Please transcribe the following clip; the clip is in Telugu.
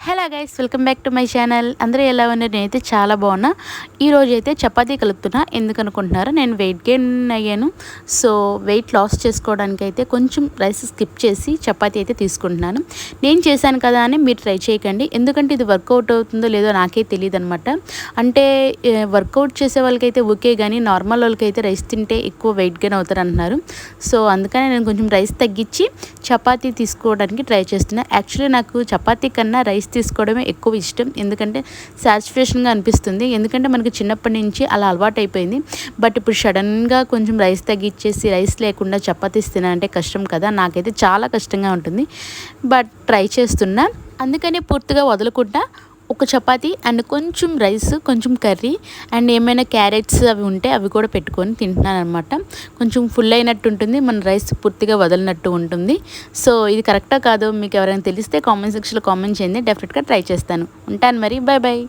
Hello guys, welcome back to my channel. అందరూ ఎలా ఉన్నారు? నేనైతే చాలా బాగున్నా. ఈరోజు అయితే చపాతీ కలుపుతున్నా. ఎందుకు అనుకుంటున్నారా? నేను వెయిట్ గెయిన్ అయ్యాను. సో వెయిట్ లాస్ చేసుకోవడానికి అయితే కొంచెం రైస్ స్కిప్ చేసి చపాతీ అయితే తీసుకుంటున్నాను. నేను చేశాను కదా అని మీరు ట్రై చేయకండి, ఎందుకంటే ఇది వర్కౌట్ అవుతుందో లేదో నాకే తెలియదు అనమాట. అంటే వర్కౌట్ చేసే వాళ్ళకైతే ఓకే, కానీ నార్మల్ వాళ్ళకైతే రైస్ తింటే ఎక్కువ వెయిట్ గెయిన్ అవుతారు అంటున్నారు. సో అందుకని నేను కొంచెం రైస్ తగ్గించి చపాతీ తీసుకోవడానికి ట్రై చేస్తున్నాను. యాక్చువల్లీ నాకు చపాతీ కన్నా రైస్ తీసుకోవడమే ఎక్కువ ఇష్టం, ఎందుకంటే సాటిస్ఫాక్షన్గా అనిపిస్తుంది. ఎందుకంటే మనకి చిన్నప్పటి నుంచి అలా అలవాటు అయిపోయింది. బట్ ఇప్పుడు సడన్గా కొంచెం రైస్ తగ్గించేసి రైస్ లేకుండా చపాతీస్ తినాలంటే కష్టం కదా, నాకైతే చాలా కష్టంగా ఉంటుంది. బట్ ట్రై చేస్తున్నా, అందుకని పూర్తిగా వదలకుండా ఒక చపాతీ అండ్ కొంచెం రైస్, కొంచెం కర్రీ అండ్ ఏమైనా క్యారెట్స్ అవి ఉంటే అవి కూడా పెట్టుకొని తింటున్నాను అనమాట. కొంచెం ఫుల్ అయినట్టు ఉంటుంది, మన రైస్ పూర్తిగా వదలనట్టు ఉంటుంది. సో ఇది కరెక్టా కాదో మీకు ఎవరైనా తెలిస్తే కామెంట్ సెక్షన్లో కామెంట్ చేయండి, డెఫినెట్గా ట్రై చేస్తాను. ఉంటాను మరి, బాయ్ బాయ్.